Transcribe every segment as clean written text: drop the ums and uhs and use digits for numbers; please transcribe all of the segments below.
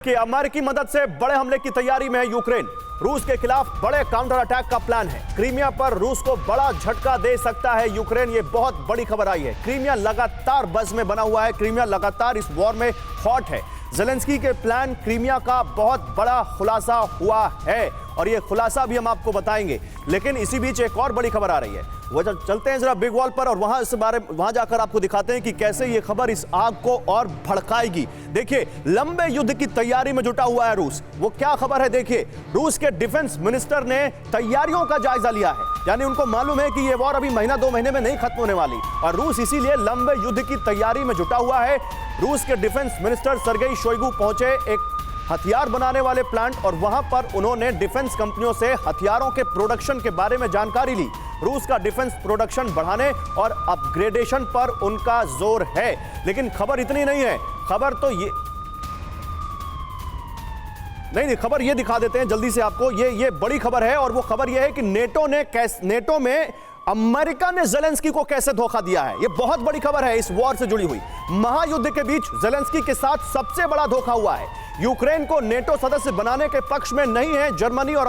कि अमेरिकी मदद से बड़े हमले की तैयारी में है यूक्रेन। रूस के खिलाफ बड़े काउंटर अटैक का प्लान है। क्रीमिया पर रूस को बड़ा झटका दे सकता है यूक्रेन। ये बहुत बड़ी खबर आई है। क्रीमिया लगातार बज़ में बना हुआ है। क्रीमिया लगातार इस वॉर में हॉट है। ज़ेलेंस्की के प्लान क्रीमिया का बहुत बड़ा खुलासा हुआ है और ये खुलासा भी हम आपको बताएंगे। लेकिन इसी बीच एक और बड़ी खबर आ रही है। वो जब चलते हैं जरा बिग वॉल पर और वहां जाकर आपको दिखाते हैं कि कैसे ये खबर इस आग को और भड़काएगी। देखिए, लंबे युद्ध की तैयारी में जुटा हुआ है रूस। वो क्या खबर है देखिए। रूस के डिफेंस मिनिस्टर ने तैयारियों का जायजा लिया है। यानी उनको मालूम है कि ये वॉर अभी महीना दो महीने में नहीं खत्म होने वाली और रूस इसीलिए लंबे युद्ध की तैयारी में जुटा हुआ है। रूस के डिफेंस मिनिस्टर सर्गेई शोइगु पहुंचे एक हथियार बनाने वाले प्लांट और वहां पर उन्होंने डिफेंस कंपनियों से हथियारों के प्रोडक्शन के बारे में जानकारी ली। रूस का डिफेंस प्रोडक्शन बढ़ाने और अपग्रेडेशन पर उनका जोर है। लेकिन खबर इतनी नहीं है। खबर तो ये नहीं, खबर ये दिखा देते हैं जल्दी से आपको। ये बड़ी खबर है और वो खबर ये है कि नेटो में अमेरिका ने ज़ेलेंस्की को कैसे धोखा दिया है। ये बहुत बड़ी खबर है इस वॉर से जुड़ी हुई। महायुद्ध के बीच ज़ेलेंस्की के साथ सबसे बड़ा धोखा हुआ है। यूक्रेन को नेटो सदस्य बनाने के पक्ष में नहीं है जर्मनी और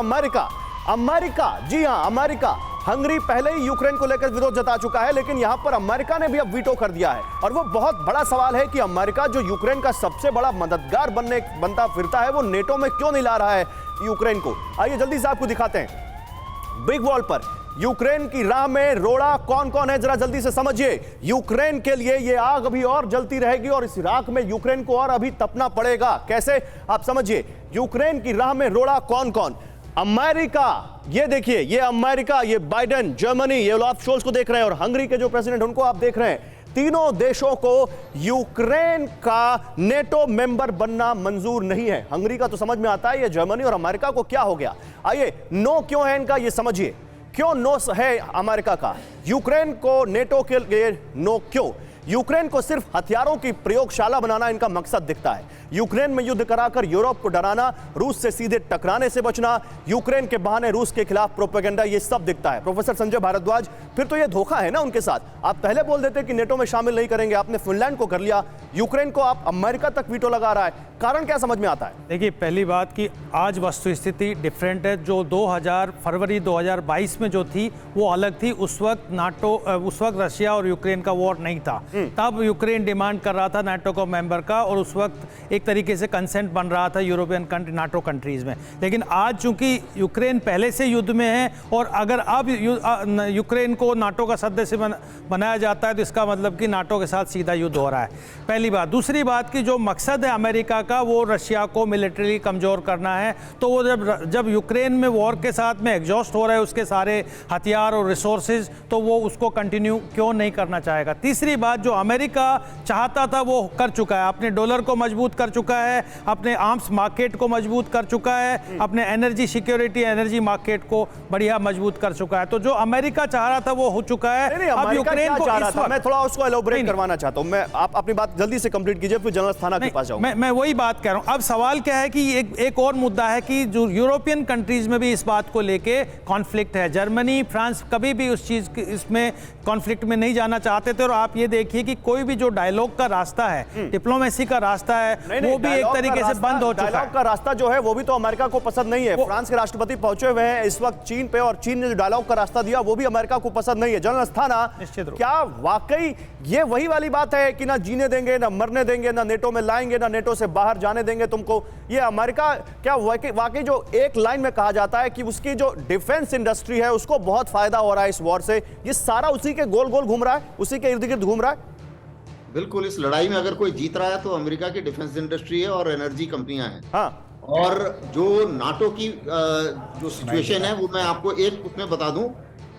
अमेरिका, जी हां, अमेरिका। हंगरी पहले ही यूक्रेन को लेकर विरोध जता चुका है, लेकिन यहां पर अमेरिका ने भी अब वीटो कर दिया है। और वो बहुत बड़ा सवाल है कि अमेरिका जो यूक्रेन का सबसे बड़ा मददगार बनता फिरता है, वो नेटो में क्यों नहीं ला रहा है यूक्रेन को। आइए जल्दी से आपको दिखाते हैं बिग वॉल पर। यूक्रेन की राह में रोड़ा कौन कौन है, जरा जल्दी से समझिए। यूक्रेन के लिए ये आग अभी और जलती रहेगी और इस राख में यूक्रेन को और अभी तपना पड़ेगा। कैसे, आप समझिए। यूक्रेन की राह में रोड़ा कौन कौन। अमेरिका, ये देखिए, ये अमेरिका, ये बाइडेन, जर्मनी, ये ओलाफ शोल्स को देख रहे हैं और हंगरी के जो प्रेसिडेंट उनको आप देख रहे हैं। तीनों देशों को यूक्रेन का नेटो मेंबर बनना मंजूर नहीं है। हंगरी का तो समझ में आता है, ये जर्मनी और अमेरिका को क्या हो गया। आइए, नो क्यों है इनका, ये समझिए। क्यों नो है अमेरिका का यूक्रेन को नेटो के लिए नो क्यों? यूक्रेन को सिर्फ हथियारों की प्रयोगशाला बनाना इनका मकसद दिखता है। यूक्रेन में युद्ध कराकर यूरोप को डराना, रूस से सीधे टकराने से बचना, यूक्रेन के बहाने रूस के खिलाफ प्रोपेगेंडा, ये सब दिखता है। प्रोफेसर संजय भारद्वाज, फिर तो ये धोखा है ना उनके साथ। आप पहले बोल देते कि नेटो में शामिल नहीं करेंगे, आपने फिनलैंड को कर लिया, यूक्रेन को आप अमेरिका तक वीटो लगा रहा है। कारण क्या समझ में आता है? देखिए, पहली बात कि आज वस्तुस्थिति डिफरेंट है। जो फरवरी 2022 में जो थी वो अलग थी। उस वक्त रशिया और यूक्रेन का वॉर नहीं था। तब यूक्रेन डिमांड कर रहा था नाटो को मेंबर का और उस वक्त एक तरीके से कंसेंट बन रहा था यूरोपियन कंट्री, नाटो कंट्रीज में। लेकिन आज चूंकि यूक्रेन पहले से युद्ध में है और अगर अब यूक्रेन को नाटो का सदस्य बनाया जाता है तो इसका मतलब कि नाटो के साथ सीधा युद्ध हो रहा है, पहली बात। दूसरी बात कि जो मकसद है अमेरिका का वो रशिया को मिलिट्री कमज़ोर करना है, तो वो जब यूक्रेन में वॉर के साथ में एग्जॉस्ट हो रहे हैं उसके सारे हथियार और रिसोर्सेज, तो वो उसको कंटिन्यू क्यों नहीं करना चाहेगा। तीसरी बात, जो अमेरिका चाहता था वो कर चुका है। अपने डॉलर को मजबूत कर चुका है, अपने आर्म्स मार्केट को मजबूत कर चुका है, अपने एनर्जी सिक्योरिटी, एनर्जी मार्केट को बढ़िया मजबूत कर चुका है। तो जो अमेरिका चाह रहा था वो हो चुका है। अब यूक्रेन को मैं थोड़ा उसको एलोबरेट करवाना चाहता हूं। मैं आप अपनी बात जल्दी से कंप्लीट कीजिए, फिर जनरल थाना के पास जाऊंगा। मैं वही बात कह रहा हूं। अब सवाल क्या है कि एक और मुद्दा है कि जो यूरोपियन कंट्रीज में भी इस बात को लेके कॉन्फ्लिक्ट है। जर्मनी, फ्रांस कभी भी उस चीज इसमें कॉन्फ्लिक्ट में नहीं जाना चाहते थे। और आप ये देखिए कि कोई भी जो डायलॉग का रास्ता है, डिप्लोमेसी का रास्ता है, वो भी एक तरीके से बंद हो चुका है। डायलॉग का रास्ता जो है वो भी तो अमेरिका को पसंद नहीं है। फ्रांस के राष्ट्रपति पहुंचे हुए हैं इस वक्त चीन पे और चीन ने जो डायलॉग का रास्ता दिया वो भी अमेरिका को पसंद नहीं है। जनरल अस्थाना, क्या वाकई ये वही वाली बात है कि ना जीने देंगे, ना मरने देंगे, ना नेटो में लाएंगे, ना नेटो से बाहर जाने देंगे तुमको? ये अमेरिका क्या वाकई जो एक लाइन में कहा जाता है कि उसकी जो डिफेंस इंडस्ट्री है उसको बहुत फायदा हो रहा है इस वॉर से, ये सारा उसी के गोल गोल घूम रहा है, उसी के इर्द गिर्द घूम रहा है? बिल्कुल। इस लड़ाई में अगर कोई जीत रहा है तो अमेरिका की डिफेंस इंडस्ट्री है और एनर्जी कंपनियां हैं। हाँ। और जो नाटो की जो सिचुएशन है वो मैं आपको एक उसमें बता दूं।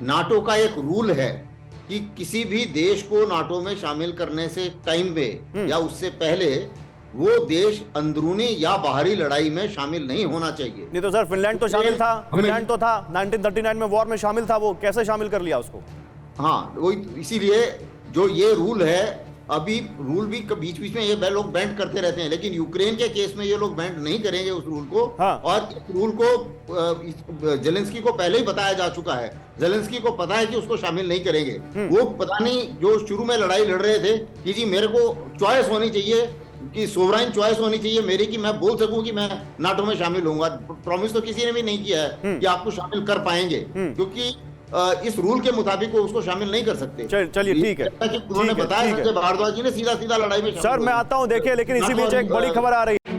नाटो का एक रूल है कि किसी भी देश को नाटो में शामिल करने से टाइम पे या उससे पहले वो देश अंदरूनी या बाहरी लड़ाई में शामिल नहीं होना चाहिए। नहीं तो सर, फिनलैंड तो शामिल था, फिनलैंड तो था 1939 में वॉर में शामिल था, वो कैसे शामिल कर लिया उसको? हाँ, वो इसीलिए जो ये रूल है, अभी रूल भी बीच बीच में ये लोग बैंड करते रहते हैं, लेकिन यूक्रेन के केस में ये लोग बैंड नहीं करेंगे उस रूल को। हाँ। और इस रूल को जेलेंस्की को पहले ही बताया जा चुका है। जेलेंस्की को पता है कि उसको शामिल नहीं करेंगे। वो पता नहीं जो शुरू में लड़ाई लड़ रहे थे कि जी मेरे को चॉइस होनी चाहिए कि सोवराइन चॉइस होनी चाहिए मेरी कि मैं बोल सकूं कि मैं नाटो में शामिल होऊंगा। प्रॉमिस तो किसी ने भी नहीं किया है कि आपको शामिल कर पाएंगे, क्योंकि इस रूल के मुताबिक वो उसको शामिल नहीं कर सकते। चलिए ठीक है, उन्होंने बताया संजय भारद्वाज जी ने सीधा सीधा लड़ाई में सर मैं आता हूं, देखिए लेकिन इसी बीच एक बड़ी खबर आ रही है।